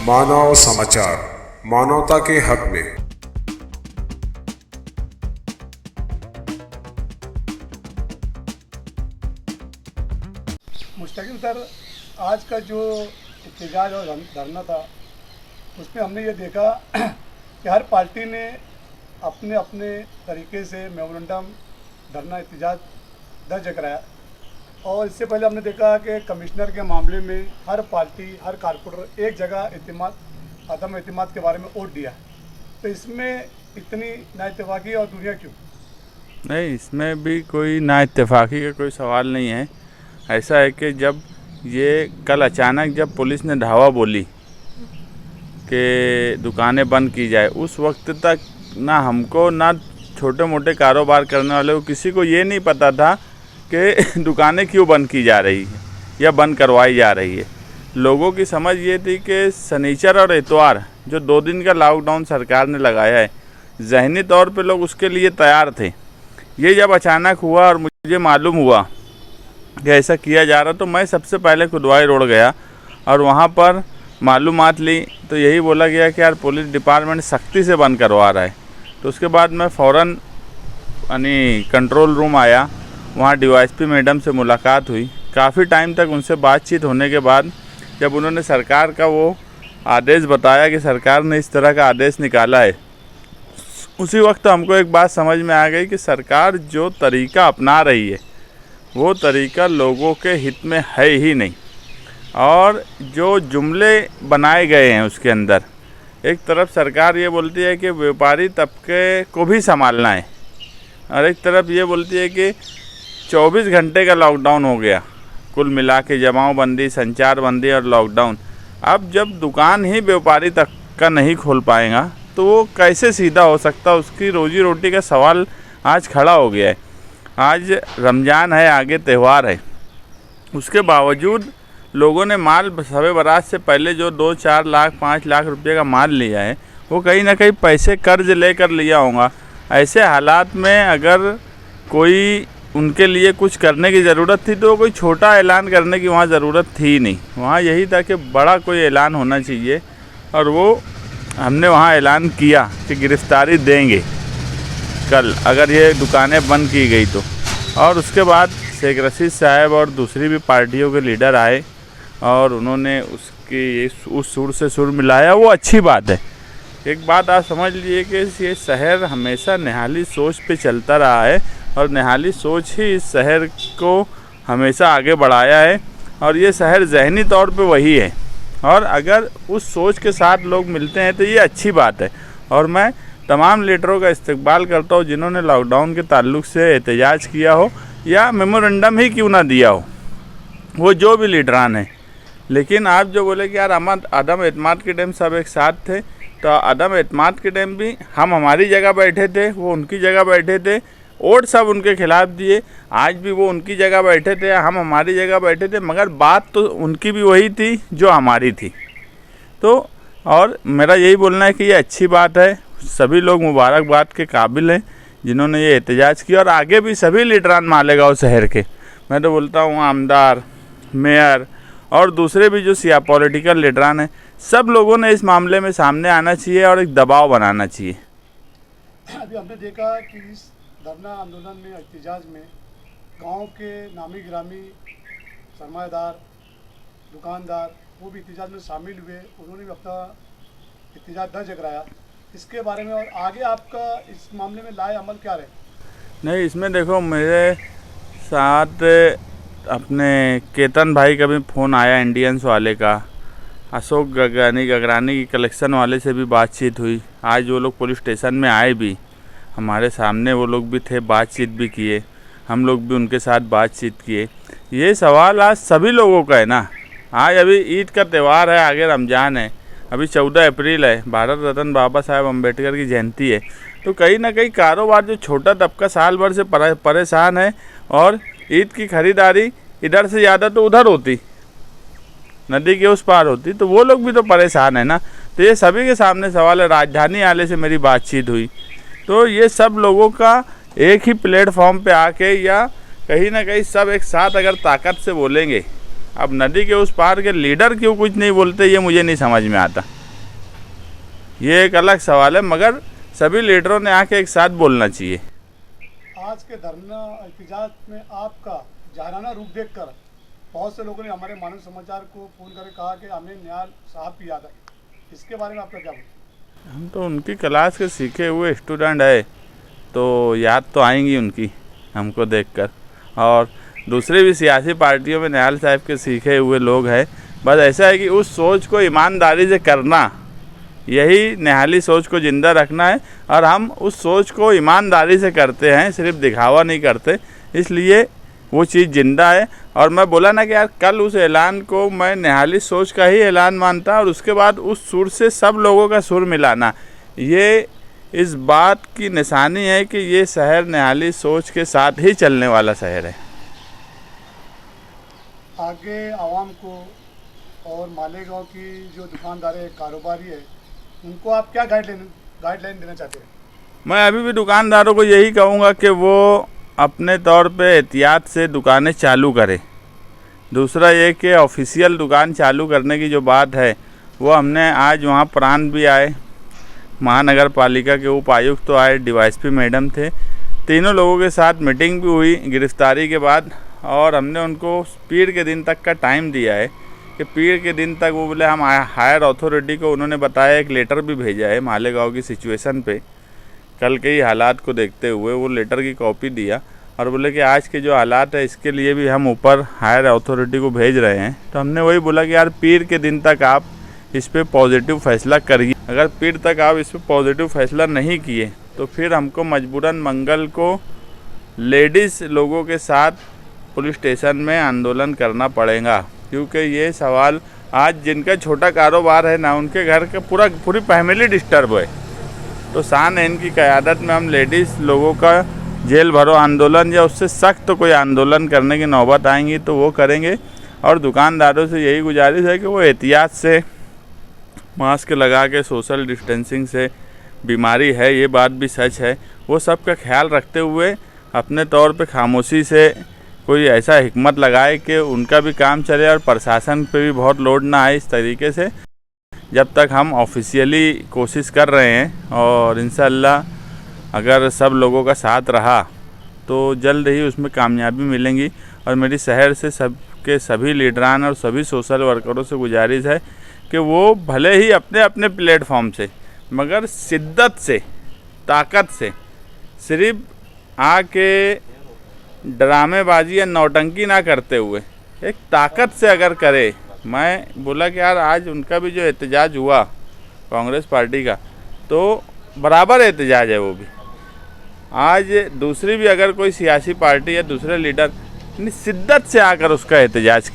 मानव समाचार, मानवता के हक में। मुस्तकिल सर, आज का जो एहतजाज और धरना था उसमें हमने ये देखा कि हर पार्टी ने अपने अपने तरीके से मेमोरेंडम धरना एहतजाज दर्ज कराया। और इससे पहले हमने देखा कि कमिश्नर के मामले में हर पार्टी, हर कारपोरेटर एक जगह अदम एतमाद के बारे में वोट दिया। तो इसमें इतनी नाइतफाकी और दूरियां क्यों? नहीं, इसमें भी कोई नाइतफाकी का कोई सवाल नहीं है। ऐसा है कि जब ये कल अचानक जब पुलिस ने धावा बोली कि दुकानें बंद की जाए, उस वक्त तक ना हमको ना छोटे मोटे कारोबार करने वाले को किसी को ये नहीं पता था कि दुकानें क्यों बंद की जा रही है या बंद करवाई जा रही है। लोगों की समझ ये थी कि शनिचर और इतवार जो 2 दिन का लॉकडाउन सरकार ने लगाया है, ज़हनी तौर पे लोग उसके लिए तैयार थे। ये जब अचानक हुआ और मुझे मालूम हुआ कि ऐसा किया जा रहा, तो मैं सबसे पहले खुदवाई रोड गया और वहाँ पर मालूमात ली। तो यही बोला गया कि यार पुलिस डिपार्टमेंट सख्ती से बंद करवा रहा है। तो उसके बाद मैं फ़ौरन कंट्रोल रूम आया, वहाँ डीवाईएसपी मैडम से मुलाकात हुई। काफ़ी टाइम तक उनसे बातचीत होने के बाद जब उन्होंने सरकार का वो आदेश बताया कि सरकार ने इस तरह का आदेश निकाला है, उसी वक्त हमको एक बात समझ में आ गई कि सरकार जो तरीका अपना रही है वो तरीका लोगों के हित में है ही नहीं। और जो जुमले बनाए गए हैं उसके अंदर, एक तरफ सरकार ये बोलती है कि व्यापारी तबके को भी संभालना है और एक तरफ ये बोलती है कि 24 घंटे का लॉकडाउन हो गया, कुल मिला के जमावबंदी, संचार बंदी और लॉकडाउन। अब जब दुकान ही व्यापारी तक का नहीं खोल पाएगा तो वो कैसे सीधा हो सकता, उसकी रोजी रोटी का सवाल आज खड़ा हो गया है। आज रमज़ान है, आगे त्यौहार है, उसके बावजूद लोगों ने माल शब बारात से पहले जो 2-4 लाख 5 लाख रुपये का माल लिया है वो कहीं ना कहीं पैसे कर्ज लेकर लिया होगा। ऐसे हालात में अगर कोई उनके लिए कुछ करने की ज़रूरत थी तो कोई छोटा ऐलान करने की वहाँ ज़रूरत थी नहीं। वहाँ यही था कि बड़ा कोई ऐलान होना चाहिए और वो हमने वहाँ ऐलान किया कि गिरफ्तारी देंगे कल अगर ये दुकानें बंद की गई तो। और उसके बाद शेख रशीद साहब और दूसरी भी पार्टियों के लीडर आए और उन्होंने उसकी उस सुर से सुर मिलाया। वो अच्छी बात है। एक बात आप समझ लीजिए कि ये शहर हमेशा निहाली सोच पे चलता रहा है और निहाली सोच ही इस शहर को हमेशा आगे बढ़ाया है और ये शहर ज़हनी तौर पे वही है। और अगर उस सोच के साथ लोग मिलते हैं तो ये अच्छी बात है। और मैं तमाम लीडरों का इस्तकबाल करता हूँ जिन्होंने लॉकडाउन के ताल्लुक़ से एहतजाज किया हो या मेमोरेंडम ही क्यों ना दिया हो, वो जो भी लीडरान है। लेकिन आप जो बोले कि यार अदम एतमाद के टाइम सब एक साथ थे, तो अदम एतमाद के टाइम भी हम हमारी जगह बैठे थे, वो उनकी जगह बैठे थे, वोट सब उनके खिलाफ दिए। आज भी वो उनकी जगह बैठे थे, हम हमारी जगह बैठे थे, मगर बात तो उनकी भी वही थी जो हमारी थी। तो और मेरा यही बोलना है कि ये अच्छी बात है। सभी लोग मुबारकबाद के काबिल हैं जिन्होंने ये एहतजाज किया और आगे भी सभी लीडरान मालेगांव शहर के, मैं तो बोलता हूँ आमदार, मेयर और दूसरे भी जो सिया पॉलिटिकल लीडरान हैं, सब लोगों ने इस मामले में सामने आना चाहिए और एक दबाव बनाना चाहिए। अभी हमने देखा कि इस धरना आंदोलन में, एहतजाज में गांव के नामी गिरामी सरमाएदार, दुकानदार वो भी एहतजाज में शामिल हुए। उन्होंने भी अपना एहतजाज दर्ज कराया। इसके बारे में और आगे आपका इस मामले में लाए अमल क्या रहे? नहीं, इसमें देखो मेरे साथ अपने केतन भाई का भी फ़ोन आया, इंडियंस वाले का, अशोक गगरानी की कलेक्शन वाले से भी बातचीत हुई। आज वो लोग पुलिस स्टेशन में आए भी, हमारे सामने वो लोग भी थे, बातचीत भी किए, हम लोग भी उनके साथ बातचीत किए। ये सवाल आज सभी लोगों का है ना। आज अभी ईद का त्यौहार है, आगे रमज़ान है, अभी 14 अप्रैल है, भारत रत्न बाबा साहेब अम्बेडकर की जयंती है। तो कहीं ना कहीं कारोबार जो छोटा तबका साल भर से परेशान है और ईद की ख़रीदारी इधर से ज़्यादा तो उधर होती, नदी के उस पार होती, तो वो लोग भी तो परेशान है ना। तो ये सभी के सामने सवाल है। राजधानी वाले से मेरी बातचीत हुई, तो ये सब लोगों का एक ही प्लेटफॉर्म पे आके या कहीं ना कहीं सब एक साथ अगर ताकत से बोलेंगे अब नदी के उस पार के लीडर क्यों कुछ नहीं बोलते, ये मुझे नहीं समझ में आता। ये एक अलग सवाल है, मगर सभी लीडरों ने आके एक साथ बोलना चाहिए। आज के धरना एहतजाज में आपका जायराना रूप देखकर बहुत से लोगों ने हमारे मानव समाचार को फोन करके कहा कि हमें न्याय साहब की याद है, इसके बारे में आपका क्या बोलते? हम तो उनकी क्लास के सीखे हुए स्टूडेंट है, तो याद तो आएंगी उनकी हमको देखकर। और दूसरी भी सियासी पार्टियों में निहाल साहब के सीखे हुए लोग हैं। बस ऐसा है कि उस सोच को ईमानदारी से करना, यही निहाली सोच को ज़िंदा रखना है। और हम उस सोच को ईमानदारी से करते हैं, सिर्फ दिखावा नहीं करते, इसलिए वो चीज़ ज़िंदा है। और मैं बोला ना कि यार कल उस ऐलान को मैं निहाली सोच का ही ऐलान मानता, और उसके बाद उस सुर से सब लोगों का सुर मिलाना, ये इस बात की निशानी है कि ये शहर निहाली सोच के साथ ही चलने वाला शहर है। आगे आवाम को और मालेगांव की जो दुकानदार है, कारोबारी है, उनको आप क्या गाइडलाइन देना चाहते हैं? मैं अभी भी दुकानदारों को यही कहूँगा कि वो अपने तौर पे एहतियात से दुकानें चालू करें। दूसरा ये कि ऑफिशियल दुकान चालू करने की जो बात है, वो हमने आज वहाँ प्राण भी आए, महानगर पालिका के उपायुक्त तो आए, डीवाईएसपी मैडम थे, तीनों लोगों के साथ मीटिंग भी हुई गिरफ्तारी के बाद। और हमने उनको पीर के दिन तक का टाइम दिया है कि पीर के दिन तक वो बोले हम हायर अथॉरिटी को, उन्होंने बताया एक लेटर भी भेजा है मालेगांव की सिचुएशन पे, कल के ही हालात को देखते हुए वो लेटर की कॉपी दिया और बोले कि आज के जो हालात है इसके लिए भी हम ऊपर हायर अथॉरिटी को भेज रहे हैं। तो हमने वही बोला कि यार पीर के दिन तक आप इस पर पॉजिटिव फैसला करिए। अगर पीर तक आप इस पर पॉजिटिव फैसला नहीं किए तो फिर हमको मजबूरन मंगल को लेडीज़ लोगों के साथ पुलिस स्टेशन में आंदोलन करना पड़ेगा, क्योंकि ये सवाल आज जिनका छोटा कारोबार है ना, उनके घर का पूरी फैमिली डिस्टर्ब है। तो शान है इनकी क़यादत में हम लेडीज़ लोगों का जेल भरो आंदोलन या उससे सख्त कोई आंदोलन करने की नौबत आएंगी तो वो करेंगे। और दुकानदारों से यही गुजारिश है कि वो एहतियात से, मास्क लगा के, सोशल डिस्टेंसिंग से, बीमारी है ये बात भी सच है, वो सब का ख्याल रखते हुए अपने तौर पे खामोशी से कोई ऐसा हिकमत लगाए कि उनका भी काम चले और प्रशासन पे भी बहुत लोड ना आए। इस तरीके से जब तक हम ऑफिशियली कोशिश कर रहे हैं और इंशाअल्लाह अगर सब लोगों का साथ रहा तो जल्द ही उसमें कामयाबी मिलेंगी। और मेरी शहर से सभी लीडरान और सभी सोशल वर्करों से गुजारिश है कि वो भले ही अपने अपने प्लेटफॉर्म से, मगर शिद्दत से, ताकत से, सिर्फ आके ड्रामेबाजी या नौटंकी ना करते हुए एक ताकत से अगर करे। मैं बोला कि यार आज उनका भी जो एहतजाज हुआ कांग्रेस पार्टी का, तो बराबर एहतजाज है वो भी। आज दूसरी भी अगर कोई सियासी पार्टी या दूसरे लीडर शिद्दत से आकर उसका एहतजाज